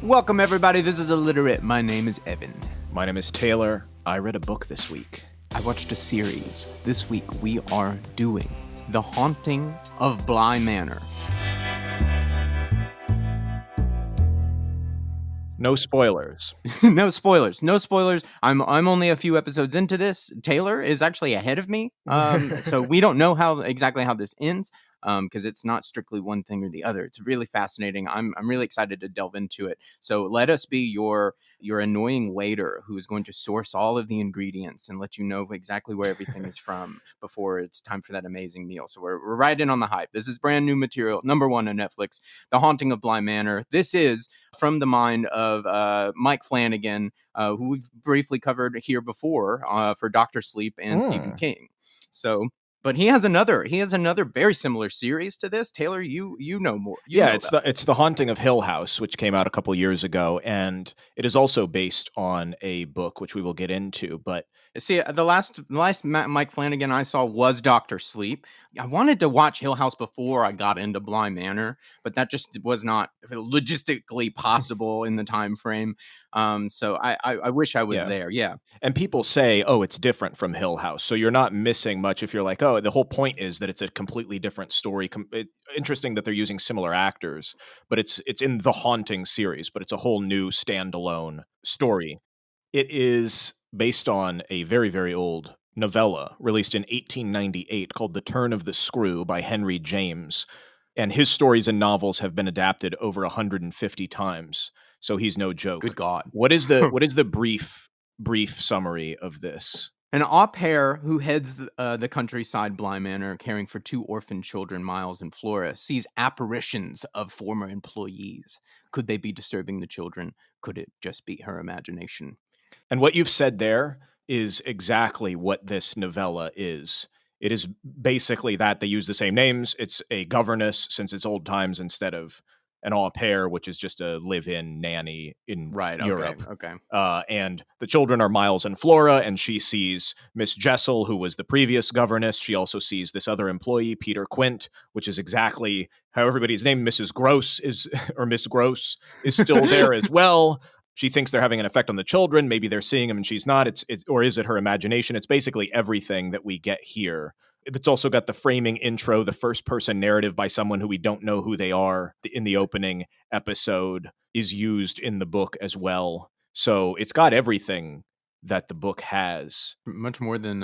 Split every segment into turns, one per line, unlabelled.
Welcome, everybody. This is Illiterate. My name is Evan.
My name is Taylor. I read a book this week.
I watched a series. This week, we are doing The Haunting of Bly Manor.
No spoilers.
No spoilers. No spoilers. I'm only a few episodes into this. Taylor is actually ahead of me. So we don't know exactly how this ends. Because it's not strictly one thing or the other. It's really fascinating. I'm really excited to delve into it. So let us be your annoying waiter who is going to source all of the ingredients and let you know exactly where everything is from before it's time for that amazing meal. So we're right in on the hype. This is brand new material, number one on Netflix, The Haunting of Bly Manor. This is from the mind of Mike Flanagan, who we've briefly covered here before for Dr. Sleep and Stephen King. But he has another very similar series to this. Taylor, you know more.
It's the Haunting of Hill House, which came out a couple years ago, and it is also based on a book which we will get into. But
see, the last Mike Flanagan I saw was Dr. Sleep. I wanted to watch Hill House before I got into Bly Manor, but that just was not logistically possible in the time frame. So I wish I was there. Yeah.
And people say, oh, it's different from Hill House. So you're not missing much if you're like, oh, the whole point is that it's a completely different story. Interesting that they're using similar actors, but it's in the Haunting series, but it's a whole new standalone story. It is based on a very, very old novella released in 1898 called The Turn of the Screw by Henry James. And his stories and novels have been adapted over 150 times. So he's no joke.
Good God.
What is the brief summary of this?
An au pair who heads the countryside Bly Manor, caring for two orphan children, Miles and Flora, sees apparitions of former employees. Could they be disturbing the children? Could it just be her imagination?
And what you've said there is exactly what this novella is. It is basically that. They use the same names. It's a governess, since it's old times, instead of an au pair, which is just a live-in nanny in Europe.
Okay.
And the children are Miles and Flora, and she sees Miss Jessel, who was the previous governess. She also sees this other employee, Peter Quint, which is exactly how everybody's name. Mrs. Gross or Miss Gross is still there as well. She thinks they're having an effect on the children. Maybe they're seeing them and she's not. Or is it her imagination? It's basically everything that we get here. It's also got the framing intro, the first-person narrative by someone who we don't know who they are in the opening episode is used in the book as well. So it's got everything that the book has.
Much more than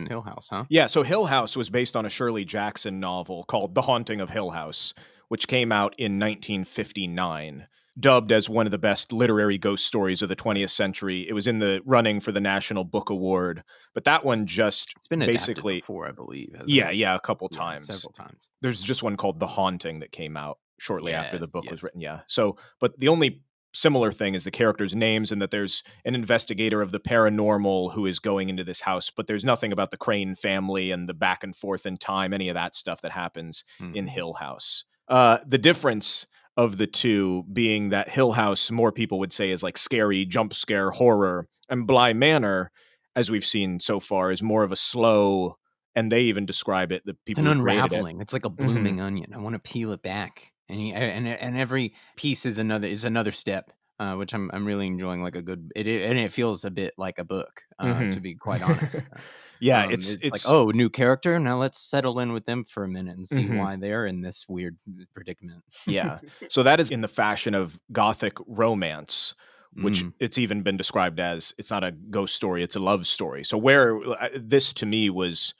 Hill House, huh?
Yeah, so Hill House was based on a Shirley Jackson novel called The Haunting of Hill House, which came out in 1959. Dubbed as one of the best literary ghost stories of the 20th century. It was in the running for the National Book Award, but that one just
it's been
basically
before, I believe.
Yeah, a couple times.
Several times.
There's just one called The Haunting that came out shortly after the book was written. Yeah. So, but the only similar thing is the characters' names, and that there's an investigator of the paranormal who is going into this house, but there's nothing about the Crane family and the back and forth in time, any of that stuff that happens in Hill House. The difference of the two being that Hill House, more people would say, is like scary, jump scare, horror. And Bly Manor, as we've seen so far, is more of a slow, and they even describe it, the people
it's an unraveling. It's like a blooming onion. I want to peel it back. And every piece is another step, which I'm really enjoying. Like it feels a bit like a book, to be quite honest.
Yeah, it's
like, oh, new character. Now let's settle in with them for a minute and see why they're in this weird predicament.
Yeah. So that is in the fashion of Gothic romance, which it's even been described as, it's not a ghost story, it's a love story. So where this to me was,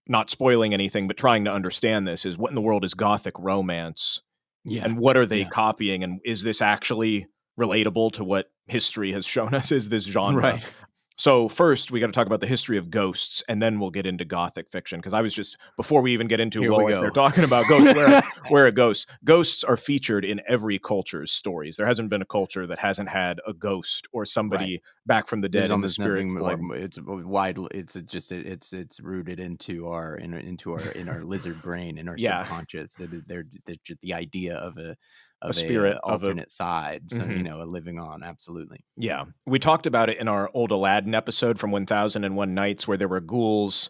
not spoiling anything, but trying to understand this, is what in the world is Gothic romance? Yeah. And what are they copying? And is this actually relatable to what history has shown us is this genre?
Right.
So first, we got to talk about the history of ghosts, and then we'll get into Gothic fiction. Because I was just, before we even get into if they're talking about ghosts, where are ghosts? Ghosts are featured in every culture's stories. There hasn't been a culture that hasn't had a ghost or somebody back from the dead in the spirit form.
Like, it's wide. It's rooted into our lizard brain, in our subconscious. They're the idea of a spirit, alternate side, so a living on. Absolutely.
Yeah, we talked about it in our old Aladdin episode from 1001 Nights, where there were ghouls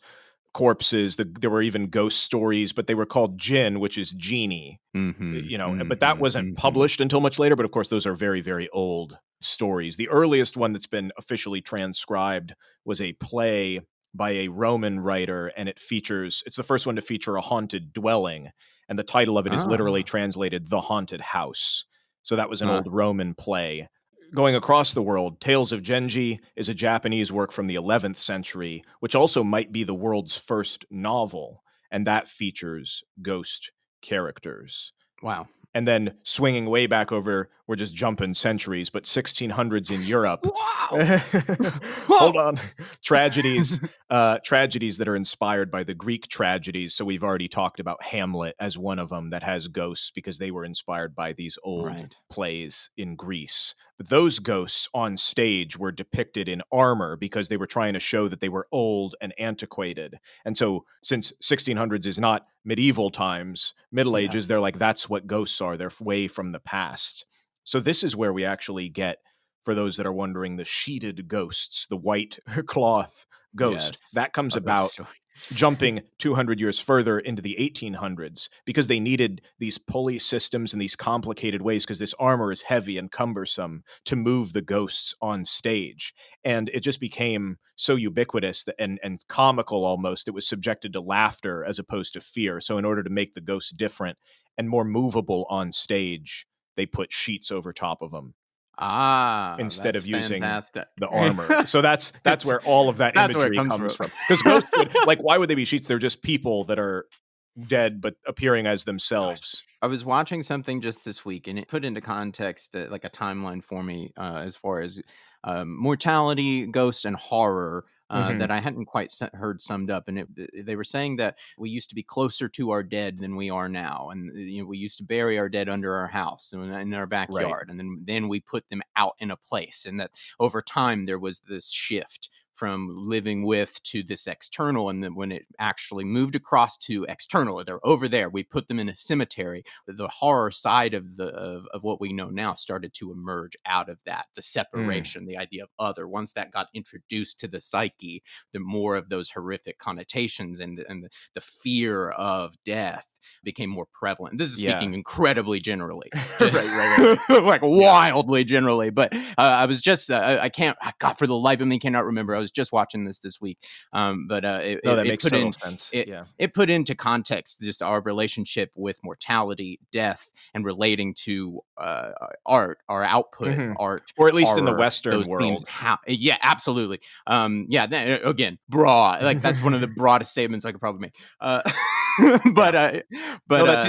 corpses. There were even ghost stories, but they were called jinn, which is genie. But that wasn't published until much later. But of course, those are very, very old stories. The earliest one that's been officially transcribed was a play by a Roman writer, and it's the first one to feature a haunted dwelling. And the title of it is literally translated The Haunted House. So that was an old Roman play. Going across the world, Tales of Genji is a Japanese work from the 11th century, which also might be the world's first novel. And that features ghost characters.
Wow.
And then swinging way back over, we're just jumping centuries, but 1600s in Europe.
Wow.
Hold on. Tragedies that are inspired by the Greek tragedies. So we've already talked about Hamlet as one of them that has ghosts because they were inspired by these old plays in Greece. But those ghosts on stage were depicted in armor because they were trying to show that they were old and antiquated. And so since 1600s is not medieval times, Middle Ages, they're like, that's what ghosts are. They're way from the past. So this is where we actually get, for those that are wondering, the sheeted ghosts, the white cloth ghost. That comes about jumping 200 years further into the 1800s because they needed these pulley systems and these complicated ways because this armor is heavy and cumbersome to move the ghosts on stage. And it just became so ubiquitous and comical almost. It was subjected to laughter as opposed to fear. So in order to make the ghosts different and more movable on stage, they put sheets over top of them. Instead of using the armor. So that's where all of that imagery comes from. Because ghosts why would they be sheets? They're just people that are dead but appearing as themselves.
I was watching something just this week, and it put into context like a timeline for me as far as mortality, ghosts, and horror that I hadn't quite heard summed up. And they were saying that we used to be closer to our dead than we are now, and we used to bury our dead under our house and in our backyard, and then we put them out in a place, and that over time there was this shift from living with to this external. And then when it actually moved across to external, they're over there, we put them in a cemetery. The horror side of what we know now started to emerge out of that, the separation, the idea of other. Once that got introduced to the psyche, the more of those horrific connotations and the fear of death became more prevalent. This is speaking incredibly generally, like wildly generally. But I was just, God, for the life of me, cannot remember. I was just watching this week.
That makes total sense.
It put into context just our relationship with mortality, death, and relating to art, our output, art,
or at least
horror,
in the Western world.
Absolutely. Again, broad. Like that's one of the broadest statements I could probably make. I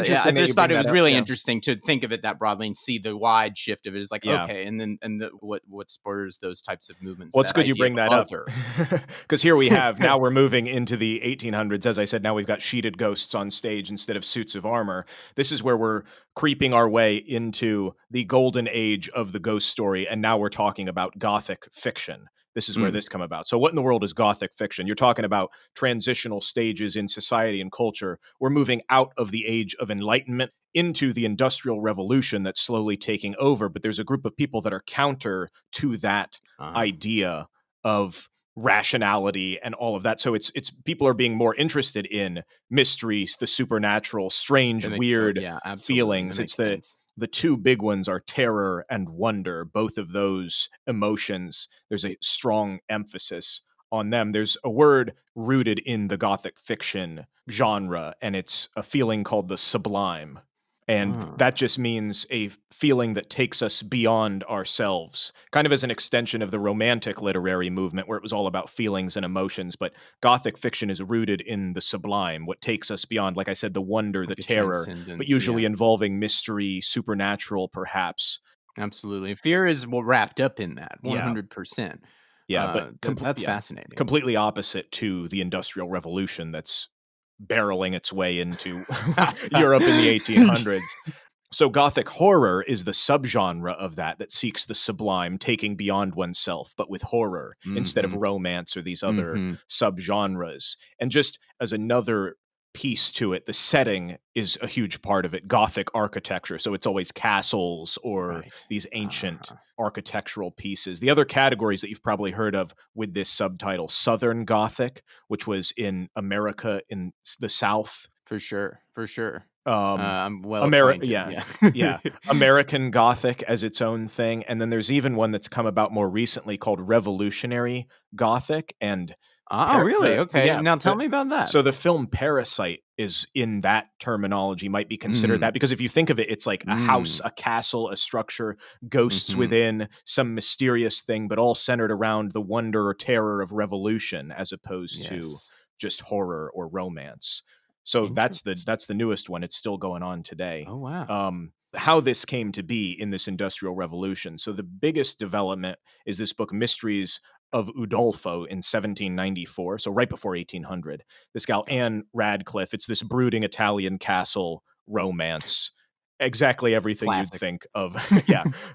just thought it was really interesting to think of it that broadly and see the wide shift of it. Is like, okay, and then what spurs those types of movements.
Well, it's good you bring that up, because here we have, now we're moving into the 1800s. As I said, now we've got sheeted ghosts on stage instead of suits of armor. This is where we're creeping our way into the golden age of the ghost story, and now we're talking about Gothic fiction. This is where this come about. So what in the world is Gothic fiction? You're talking about transitional stages in society and culture. We're moving out of the age of Enlightenment into the Industrial Revolution that's slowly taking over. But there's a group of people that are counter to that idea of rationality and all of that. So it's people are being more interested in mysteries, the supernatural, strange, weird feelings. It's the two big ones are terror and wonder. Both of those emotions, there's a strong emphasis on them. There's a word rooted in the Gothic fiction genre, and it's a feeling called the sublime. And that just means a feeling that takes us beyond ourselves, kind of as an extension of the Romantic literary movement, where it was all about feelings and emotions. But Gothic fiction is rooted in the sublime, what takes us beyond, like I said, the wonder, the terror, but usually involving mystery, supernatural, perhaps.
Absolutely. Fear is wrapped up in that, 100%.
Yeah, but
that's fascinating.
Completely opposite to the Industrial Revolution that's barreling its way into Europe in the 1800s. So Gothic horror is the subgenre of that seeks the sublime, taking beyond oneself, but with horror instead of romance or these other subgenres. And just as another piece to it. The setting is a huge part of it. Gothic architecture. So it's always castles or these ancient architectural pieces. The other categories that you've probably heard of with this subtitle, Southern Gothic, which was in America in the South.
For sure. I'm well acquainted.
Yeah. American Gothic as its own thing. And then there's even one that's come about more recently called Revolutionary Gothic. And
really? Okay. Now tell me about that.
So the film Parasite is in that terminology, might be considered that, because if you think of it, it's like a house, a castle, a structure, ghosts within, some mysterious thing, but all centered around the wonder or terror of revolution as opposed to just horror or romance. So that's the newest one. It's still going on today.
Oh, wow.
How this came to be in this Industrial Revolution. So the biggest development is this book, Mysteries of Udolpho, in 1794, so right before 1800. This gal, Anne Radcliffe, it's this brooding Italian castle romance. Exactly everything
Classic.
you'd think of,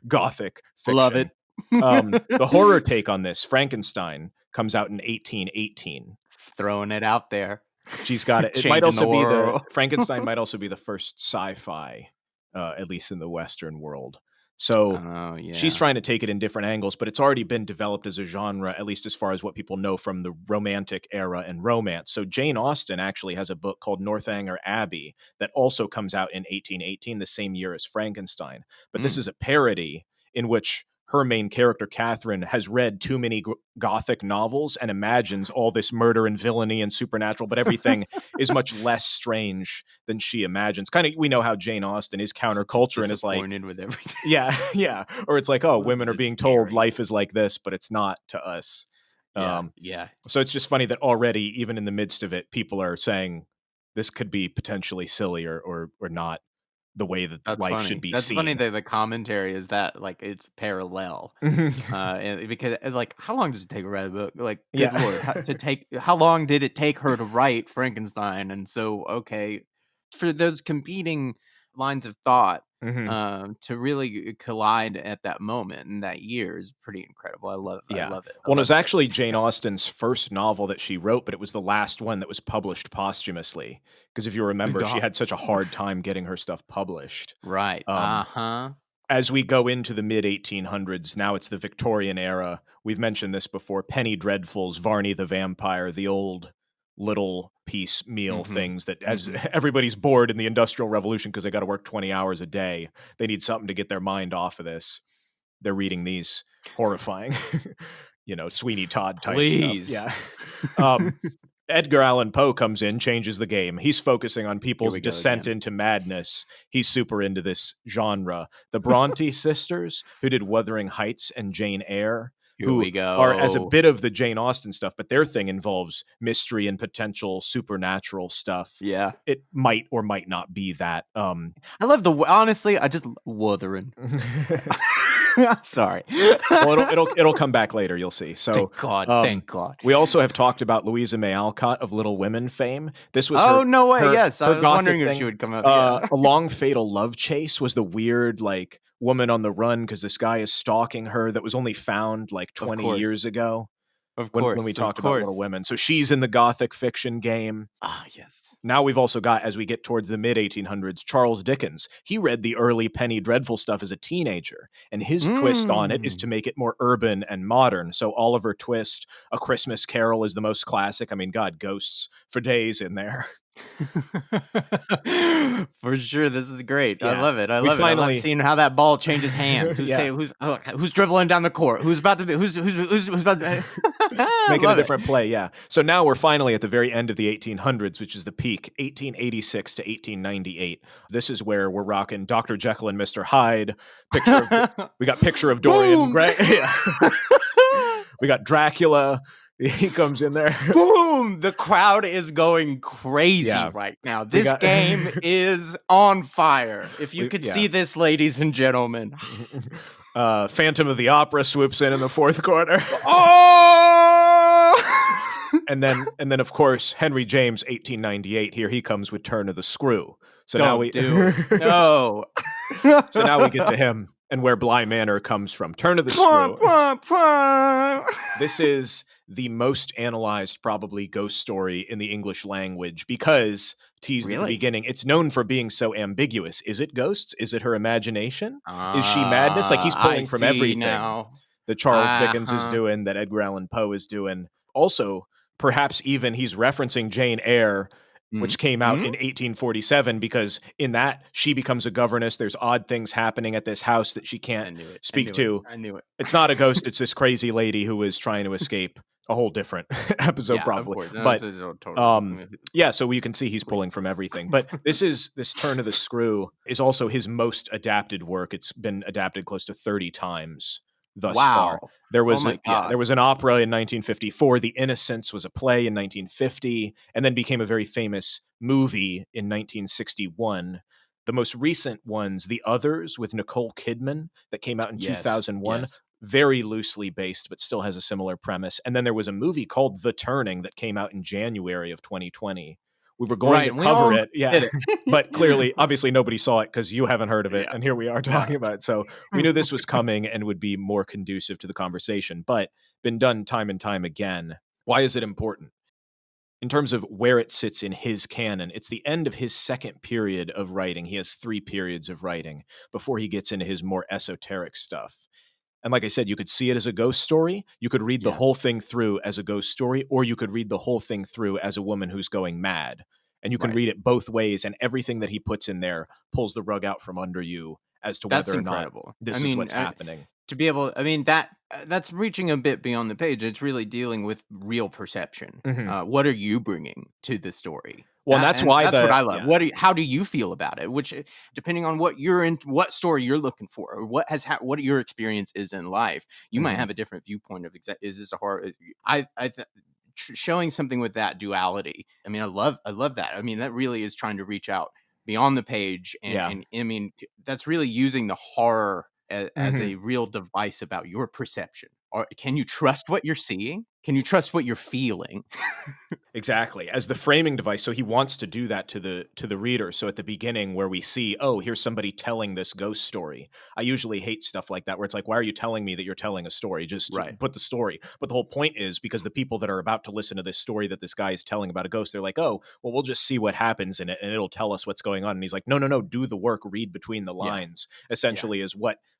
Gothic fiction.
Love it.
The horror take on this, Frankenstein, comes out in 1818.
Throwing it out there.
She's got it. It might also be Frankenstein might also be the first sci-fi, at least in the Western world. So she's trying to take it in different angles, but it's already been developed as a genre, at least as far as what people know from the Romantic era and romance. So Jane Austen actually has a book called Northanger Abbey that also comes out in 1818, the same year as Frankenstein. But this is a parody in which her main character, Catherine, has read too many Gothic novels and imagines all this murder and villainy and supernatural, but everything is much less strange than she imagines. Kind of, we know how Jane Austen is counterculture and is like,
with everything.
Yeah. Or it's like, oh, women are being told life is like this, but it's not to us. So it's just funny that already, even in the midst of it, people are saying this could be potentially silly or not the way that life should be seen.
That's funny that the commentary is that, like, it's parallel. Because, like, how long does it take to write a book? Like, good Lord, how long did it take her to write Frankenstein? And so, okay, for those competing lines of thought to really collide at that moment in that year is pretty incredible. I love it.
Well, it was actually Jane Austen's first novel that she wrote, but it was the last one that was published posthumously. Because if you remember, she had such a hard time getting her stuff published.
Right.
As we go into the mid-1800s, now it's the Victorian era. We've mentioned this before. Penny Dreadfuls, Varney the Vampire, the old little piecemeal things that as everybody's bored in the Industrial Revolution because they got to work 20 hours a day. They need something to get their mind off of this. They're reading these horrifying, Sweeney Todd type stuff. Yeah. Edgar Allan Poe comes in, changes the game. He's focusing on people's descent into madness. He's super into this genre. The Bronte sisters, who did Wuthering Heights and Jane Eyre, are as a bit of the Jane Austen stuff, but their thing involves mystery and potential supernatural stuff.
Yeah.
It might or might not be that.
I love honestly, I just Wuthering. Sorry.
Well, it'll come back later. You'll see. So
thank God.
We also have talked about Louisa May Alcott of Little Women fame. This was
no way. Yes, I was wondering if she would come up.
A Long Fatal Love Chase was the weird woman on the run because this guy is stalking her that was only found 20 years ago.
Of course.
When we talked about Little Women. So she's in the Gothic fiction game.
Yes.
Now we've also got, as we get towards the mid-1800s, Charles Dickens. He read the early Penny Dreadful stuff as a teenager, and his twist on it is to make it more urban and modern. So Oliver Twist, A Christmas Carol is the most classic. I mean, God, ghosts for days in there.
For sure, this is great. Yeah. I love it. I love seeing how that ball changes hands. Who's dribbling down the court? Who's about to be? Who's about to
making a different play? Yeah. So now we're finally at the very end of the 1800s, which is the peak, 1886 to 1898. This is where we're rocking Dr. Jekyll and Mr. Hyde. We got Picture of Dorian Gray. Yeah. We got Dracula. He comes in there.
Boom! The crowd is going crazy right now. This game is on fire. If you could see this, ladies and gentlemen.
Phantom of the Opera swoops in the fourth quarter.
Oh!
and then of course Henry James, 1898. Here he comes with Turn of the Screw. So now we
do it. No.
So now we get to him and where Bly Manor comes from. Turn of the Screw. This is the most analyzed, probably, ghost story in the English language because teased at the
Really?
beginning. It's known for being so ambiguous. Is it ghosts? Is it her imagination? Is she madness? Like, he's
I
pulling from
see
everything
now.
that Charles Dickens is
Uh-huh.
doing, that Edgar Allan Poe is doing. Also, perhaps even he's referencing Jane Eyre, which came out
Mhm.
in 1847, because in that she becomes a governess. There's odd things happening at this house that she can't
I knew it. I
speak
knew it.
to.
I knew it.
It's not a ghost. It's this crazy lady who is trying to escape. A whole different episode,
Yeah, of
probably.
course. No,
But
it's totally. I
um,
mean,
yeah, so you can see he's
please.
pulling from everything. But this turn of the screw is also his most adapted work. It's been adapted close to 30 times thus far.
Wow.
There
Oh
was
my God.
there was an opera in 1954. The Innocents was a play in 1950, and then became a very famous movie in 1961. The most recent ones, The Others with Nicole Kidman, that came out in
Yes.
2001,
Yes.
very loosely based, but still has a similar premise. And then there was a movie called The Turning that came out in January of 2020. We were going
Right.
to
And we all
cover it, yeah,
did it.
but clearly, obviously, nobody saw it because you haven't heard of it,
Yeah.
and here we are
No.
talking about it. So we knew this was coming and would be more conducive to the conversation, but been done time and time again. Why is it important? In terms of where it sits in his canon, it's the end of his second period of writing. He has 3 periods of writing before he gets into his more esoteric stuff. And like I said, you could see it as a ghost story. You could read the
Yeah.
whole thing through as a ghost story, or you could read the whole thing through as a woman who's going mad. And you can
Right.
read it both ways, and everything that he puts in there pulls the rug out from under you as to
That's
whether or not
incredible. I
this is
mean,
what's happening.
to be able, I mean, that's reaching a bit beyond the page. It's really dealing with real perception.
Mhm.
What are you bringing to the story?
Well, and that's
And
why
that's what I love.
yeah.
How do you feel about it? Which, depending on what you're in, what story you're looking for, or what your experience is in life, you might
Mhm.
have a different viewpoint of is this a horror? Showing something with that duality. I mean, I love that. I mean, that really is trying to reach out beyond the page,
Yeah.
and I mean, that's really using the horror as
Mhm.
a real device about your perception. Or can you trust what you're seeing? Can you trust what you're feeling?
Exactly, as the framing device. So he wants to do that to the reader. So at the beginning, where we see, oh, here's somebody telling this ghost story. I usually hate stuff like that, where it's like, why are you telling me that you're telling a story? Just
Right.
put the story. But the whole point is, because the people that are about to listen to this story that this guy is telling about a ghost, they're like, oh, well, we'll just see what happens in it, and it'll tell us what's going on. And he's like, no, no, no, do the work, read between the
Yeah.
lines.
Yeah.
Essentially, is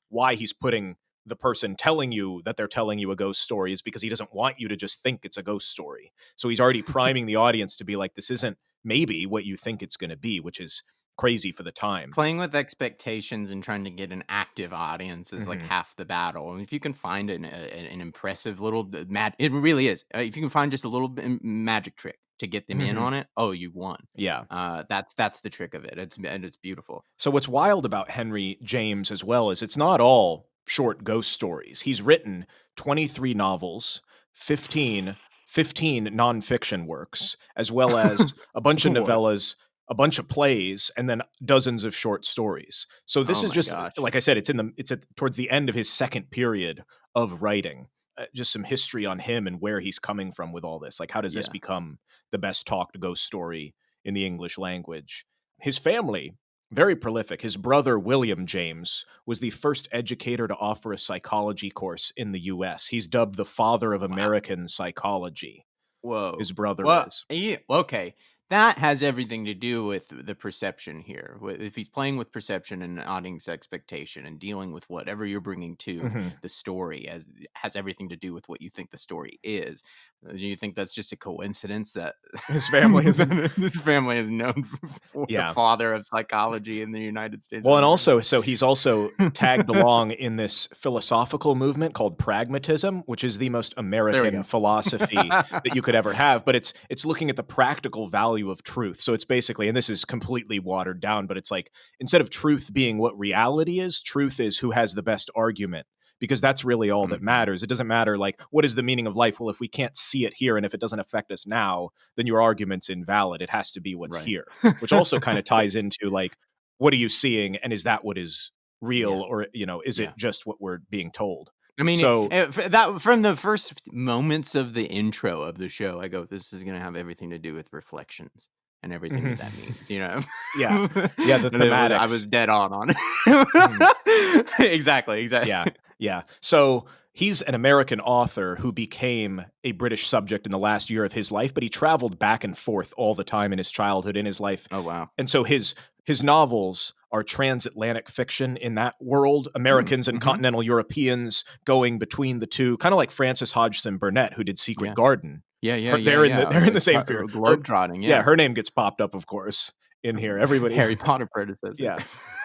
why he's putting the person telling you that they're telling you a ghost story, is because he doesn't want you to just think it's a ghost story. So he's already priming the audience to be like, this isn't maybe what you think it's going to be, which is crazy for the time.
Playing with expectations and trying to get an active audience is like
Mhm.
half the battle. And if you can find an impressive little it really is. If you can find just a little magic trick to get them in
Mhm.
on it, oh, you won.
Yeah.
That's the trick of it. It's beautiful.
So what's wild about Henry James as well is it's not all short ghost stories. He's written 23 novels, 15 nonfiction works, as well as a bunch of
What?
novellas, a bunch of plays, and then dozens of short stories. So this
Oh
is
my
just,
gosh.
like I said, it's towards the end of his second period of writing. Just some history on him and where he's coming from with all this. Like, how does this
Yeah.
become the best talked ghost story in the English language? His family, very prolific. His brother, William James, was the first educator to offer a psychology course in the US. He's dubbed the father of
Wow.
American psychology.
Whoa.
His brother
Well,
is.
yeah, okay. That has everything to do with the perception here. If he's playing with perception and audience expectation and dealing with whatever you're bringing to
Mhm.
the story, has everything to do with what you think the story is. Do you think that's just a coincidence that
His family is in.
this family is known for the
Yeah.
father of psychology in the United States
Well,
of
and
America?
also, so he's also tagged along in this philosophical movement called Pragmatism, which is the most
There we
American
go.
philosophy that you could ever have. But it's looking at the practical value of truth. So it's basically, and this is completely watered down, but it's like, instead of truth being what reality is, truth is who has the best argument. Because that's really all that
Mhm.
matters. It doesn't matter, like, what is the meaning of life? Well, if we can't see it here and if it doesn't affect us now, then your argument's invalid. It has to be what's
Right.
here, which also kind of ties into, like, what are you seeing, and is that what is real,
Yeah.
or is
Yeah.
it just what we're being told?
I mean,
So
that from the first moments of the intro of the show, I go, "This is gonna have everything to do with reflections and everything
Mhm.
that means," you know?
Yeah. Yeah, the
And I
thematics.
was dead on
Mhm.
it. Exactly, exactly.
Yeah, yeah. So he's an American author who became a British subject in the last year of his life, but he traveled back and forth all the time in his childhood, in his life.
Oh, wow.
And so his novels are transatlantic fiction in that world, Americans and continental Europeans going between the two, kind of like Frances Hodgson Burnett, who did Secret
Yeah.
Garden.
Yeah.
They're in the same period.
Globetrotting, yeah.
Her name gets popped up, of course, in here. Everybody,
Harry Potter predecessor.
yeah,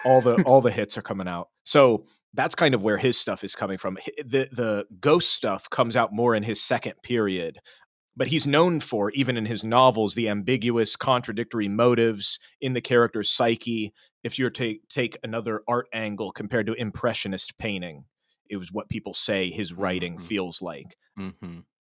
all the hits are coming out. So that's kind of where his stuff is coming from. The ghost stuff comes out more in his second period, but he's known for, even in his novels, the ambiguous, contradictory motives in the character's psyche. If you're to take another art angle compared to Impressionist painting, it was what people say his writing feels like.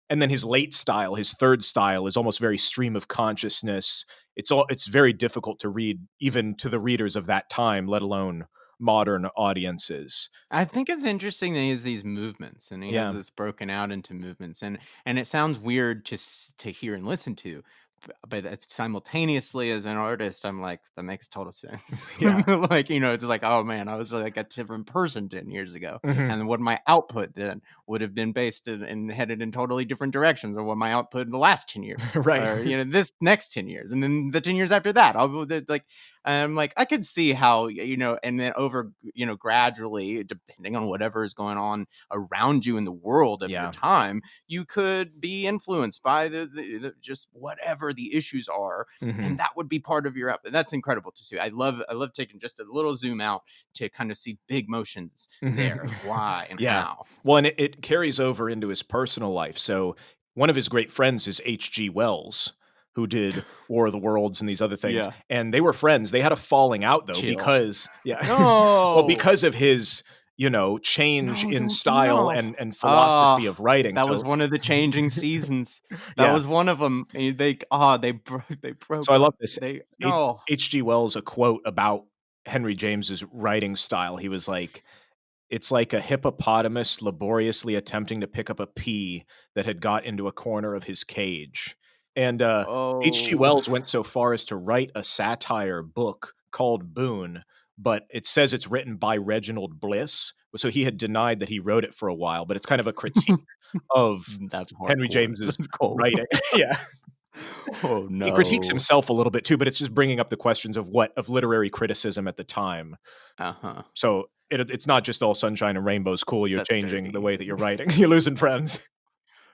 And then his late style, his third style, is almost very stream of consciousness. It's very difficult to read, even to the readers of that time, let alone modern audiences.
I think it's interesting that he has these movements, and he has this broken out into movements, and it sounds weird to hear and listen to, but simultaneously as an artist, I'm like, that makes total sense.
Yeah.
Like, it's like, oh man, I was like a different person 10 years ago, and what my output then would have been based in, and headed in totally different directions than what my output in the last 10 years,
Right.
or this next 10 years, and then the 10 years after that, I'm like, I could see how, and then over, gradually, depending on whatever is going on around you in the world at the time, you could be influenced by the just whatever the issues are, and that would be part of your output. That's incredible to see. I love taking just a little zoom out to kind of see big motions there, why and how.
Well, and it carries over into his personal life. So one of his great friends is H.G. Wells, who did War of the Worlds and these other things.
Yeah.
And they were friends. They had a falling out, though, because
No!
because of his, change in style and philosophy of writing.
That was one of the changing seasons. That was one of them. They broke.
So I love this.
No.
H.G. Wells, a quote about Henry James's writing style. He was like, "It's like a hippopotamus laboriously attempting to pick up a pea that had got into a corner of his cage." And H.G. Wells went so far as to write a satire book called Boone, but it says it's written by Reginald Bliss. So he had denied that he wrote it for a while, but it's kind of a critique of Henry James's writing. Yeah.
Oh, no.
He critiques himself a little bit too, but it's just bringing up the questions of literary criticism at the time. So it's not just all sunshine and rainbows. Cool, you're changing the way that you're writing. You're losing friends.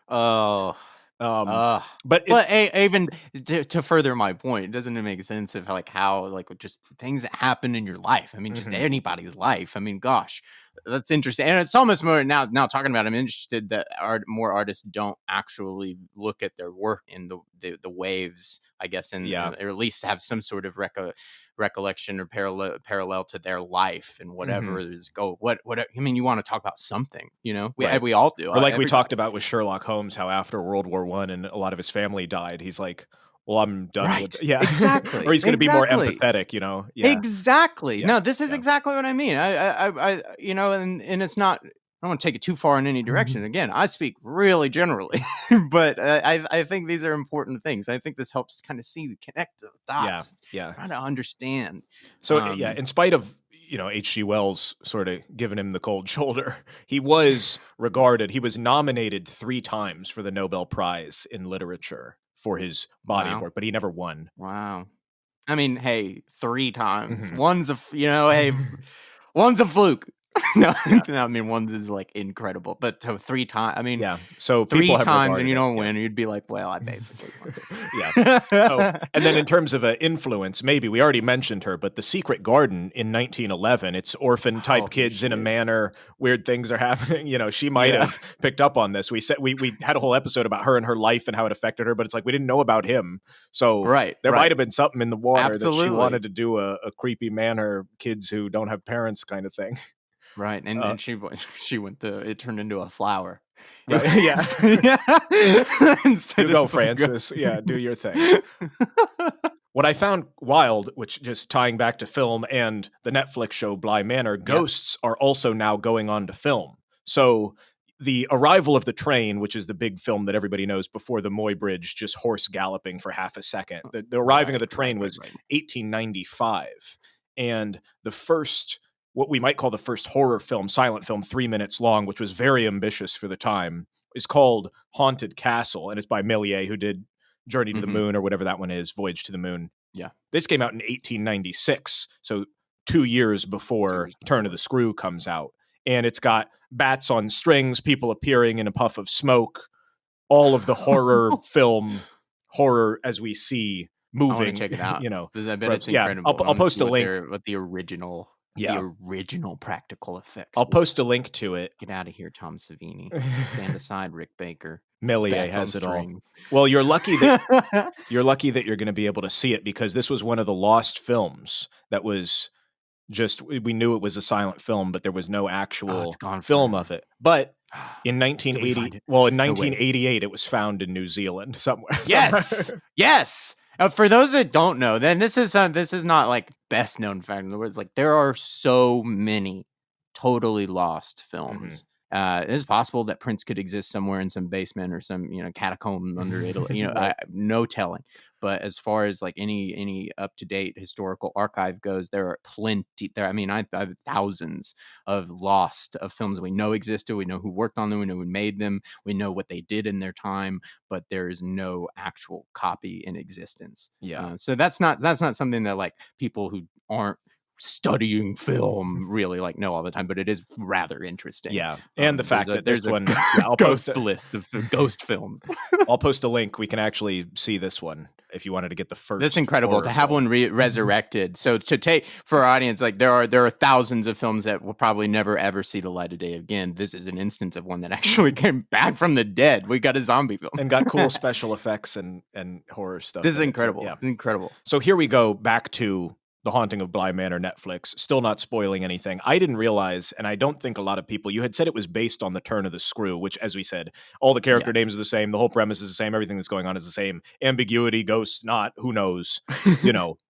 Oh. But even to further my point, doesn't it make sense of how just things that happen in your life? I mean, just anybody's life. I mean, gosh, that's interesting. And it's almost more now talking about it, I'm interested that more artists don't actually look at their work in the waves, I guess, and or at least have some sort of recollection or parallel to their life and whatever is what I mean, you want to talk about something, we all do.
Or like we talked about with Sherlock Holmes, how after World War I and a lot of his family died, he's like, well, I'm done with it. Yeah,
exactly.
Or he's going to be more empathetic,
Exactly. No, this is exactly what I mean. I and it's not, I don't want to take it too far in any direction. Again, I speak really generally, but I think these are important things. I think this helps kind of connect the dots.
Yeah.
Trying to understand.
So in spite of H.G. Wells sort of giving him the cold shoulder, he was nominated 3 times for the Nobel Prize in Literature for his body of work, but he never won.
Wow. I mean, hey, 3 times. One's one's a fluke. No, I mean, one is incredible, but 3 times. I mean,
so
3 times and you don't win, you'd be like, well, I basically won.
And then in terms of influence, maybe we already mentioned her, but The Secret Garden in 1911, it's orphan type kids in a manor, weird things are happening. She might have picked up on this. We said we had a whole episode about her and her life and how it affected her, but it's like we didn't know about him, so there might have been something in the water that she wanted to do a creepy manor, kids who don't have parents kind of thing.
Right, and she went it turned into a flower.
Right. You go, Francis. Yeah, do your thing. What I found wild, which just tying back to film and the Netflix show Bly Manor, ghosts are also now going on to film. So the arrival of the train, which is the big film that everybody knows before the Moy Bridge, just horse galloping for half a second. The arriving of the train was 1895. And the first what we might call the first horror film, silent film, 3 minutes long, which was very ambitious for the time, is called Haunted Castle, and it's by Méliès, who did Journey to the Moon, or whatever that one is, Voyage to the Moon.
Yeah.
This came out in 1896, so 2 years before Turn of the Screw comes out. And it's got bats on strings, people appearing in a puff of smoke, all of the horror film, horror as we see moving.
I want to check it out.
You know,
I bet it's incredible.
I'll post a link.
What the original, practical effects.
I'll post a link to it.
Get out of here, Tom Savini. Stand aside, Rick Baker.
Méliès has it all. Well, you're lucky that you're going to be able to see it, because this was one of the lost films that was just, we knew it was a silent film, but there was no actual film of it. But in 1988, it was found in New Zealand somewhere.
Yes, yes. For those that don't know, then this is not like best known fact. In other words, like there are so many totally lost films. It is possible that Prince could exist somewhere in some basement or some catacomb under Italy. No telling. But as far as like any up to date historical archive goes, there are plenty. I have thousands of lost of films we know existed. We know who worked on them. We know who made them. We know what they did in their time. But there is no actual copy in existence.
Yeah.
So that's not something that like people who aren't studying film really like know all the time, but it is rather interesting.
Yeah, and the fact that there's one
ghost list of ghost films.
I'll post a link. We can actually see this one if you wanted to get the first.
That's incredible to have one resurrected. So to take for our audience, like there are thousands of films that will probably never ever see the light of day again. This is an instance of one that actually came back from the dead. We got a zombie film
and got cool special effects and horror stuff.
This is incredible.
Yeah.
It's incredible.
So here we go back to The Haunting of Bly Manor, Netflix. Still not spoiling anything. I didn't realize, and I don't think a lot of people, you had said it was based on the Turn of the Screw, which, as we said, all the character names are the same, the whole premise is the same, everything that's going on is the same. Ambiguity, ghosts, not, who knows?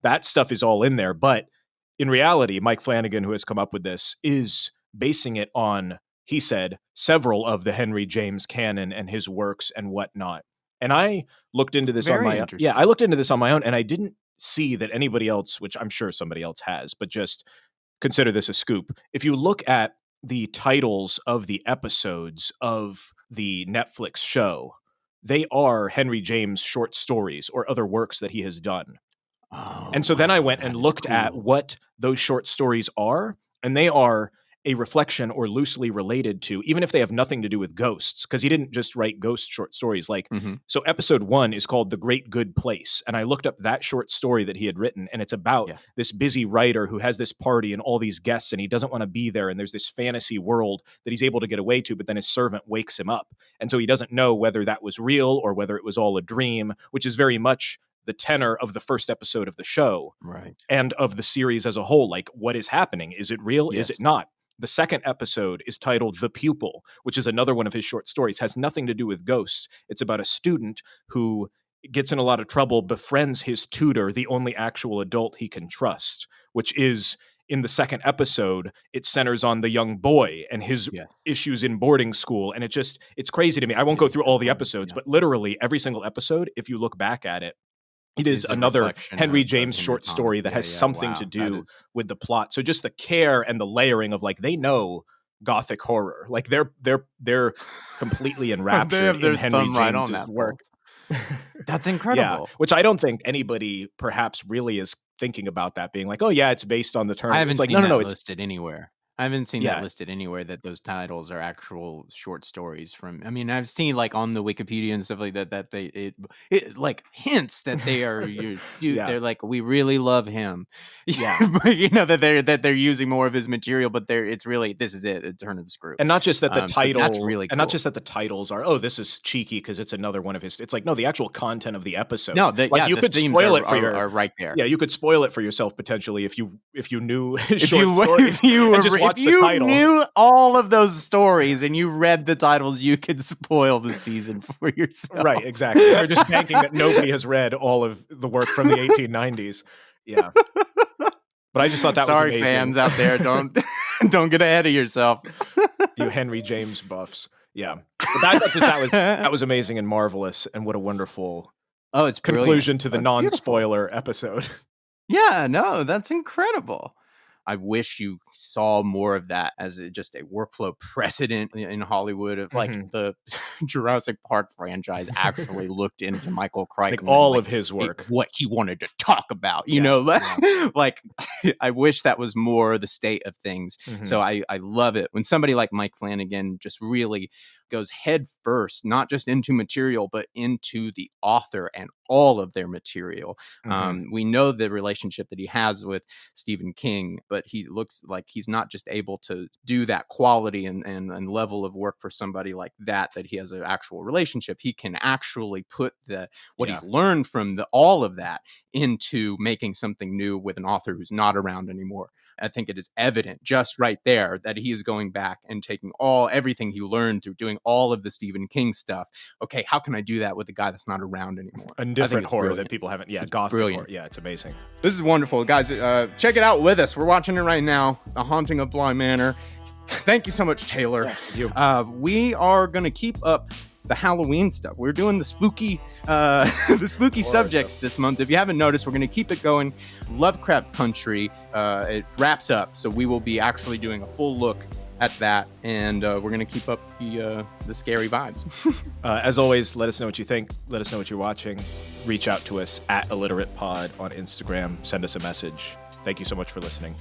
That stuff is all in there. But in reality, Mike Flanagan, who has come up with this, is basing it on, he said, several of the Henry James canon and his works and whatnot. And I looked into this on my own. Yeah, I looked into this on my own, and I didn't see that anybody else, which I'm sure somebody else has, but just consider this a scoop. If you look at the titles of the episodes of the Netflix show, they are Henry James short stories or other works that he has done. And so then I went and looked at what those short stories are, and they are a reflection or loosely related to, even if they have nothing to do with ghosts, because he didn't just write ghost short stories. Like, so episode 1 is called The Great Good Place. And I looked up that short story that he had written, and it's about this busy writer who has this party and all these guests, and he doesn't want to be there. And there's this fantasy world that he's able to get away to, but then his servant wakes him up. And so he doesn't know whether that was real or whether it was all a dream, which is very much the tenor of the first episode of the show.
Right.
And of the series as a whole. Like, what is happening? Is it real? Yes. Is it not? The second episode is titled The Pupil, which is another one of his short stories. It has nothing to do with ghosts. It's about a student who gets in a lot of trouble, befriends his tutor, the only actual adult he can trust, which is, in the second episode, it centers on the young boy and his issues in boarding school. And it's crazy to me. I won't go through all the episodes, but literally every single episode, if you look back at it, it is another Henry James short story that has something to do with the plot. So just the care and the layering of, like, they know Gothic horror. Like they're completely enraptured in Henry James' work.
That's incredible.
Which I don't think anybody perhaps really is thinking about that, being like, oh yeah, it's based on the Turn.
I haven't seen that listed anywhere. I haven't seen
Yeah.
that listed anywhere that those titles are actual short stories from. I mean, I've seen like on the Wikipedia and stuff like that that it like hints that they are
Yeah.
they're like, we really love him.
Yeah.
But, you know, that they're using more of his material, but it's really, this is it, it's Turn of the Screw.
And not just that the
So
title,
that's really
and not
cool.
just that the titles are, oh, this is cheeky because it's another one of his. It's like, no, the actual content of the episode.
No,
you
the
could
themes
spoil
are,
it for
are right there.
Yeah, you could spoil it for yourself potentially if you knew his
If
short
you,
stories
if you,
and just
if
watched
you
the title.
knew all of those stories and you read the titles, you could spoil the season for yourself.
Right, exactly. We're just banking that nobody has read all of the work from the 1890s. Yeah. But I just thought that
Sorry,
was amazing.
fans out there, don't get ahead of yourself.
You Henry James buffs. Yeah. But I thought that was amazing and marvelous, and what a wonderful
It's
conclusion
brilliant.
to the
That's
non-spoiler episode.
Yeah, no, that's incredible. I wish you saw more of that as just a workflow precedent in Hollywood of like the Jurassic Park franchise actually looked into Michael Crichton,
like all
like,
of his work,
what he wanted to talk about, you know, like I wish that was more the state of things. So I love it when somebody like Mike Flanagan just really goes head first, not just into material, but into the author and all of their material. We know the relationship that he has with Stephen King, but he looks like he's not just able to do that quality and level of work for somebody like that he has an actual relationship. He can actually put what he's learned from all of that into making something new with an author who's not around anymore. I think it is evident just right there that he is going back and taking everything he learned through doing all of the Stephen King stuff. Okay, how can I do that with a guy that's not around anymore?
A different horror that people haven't. Yeah, Gothic horror. Yeah, it's amazing.
This is wonderful, guys. Check it out with us. We're watching it right now. The Haunting of Bly Manor. Thank you so much, Taylor.
Yeah, thank you.
We are going to keep up the Halloween stuff. We're doing the spooky subjects this month. If you haven't noticed, we're going to keep it going. Lovecraft Country, it wraps up, so we will be actually doing a full look at that, and we're going to keep up the scary vibes.
As always, let us know what you think. Let us know what you're watching. Reach out to us at ILLITERATE Pod on Instagram. Send us a message. Thank you so much for listening.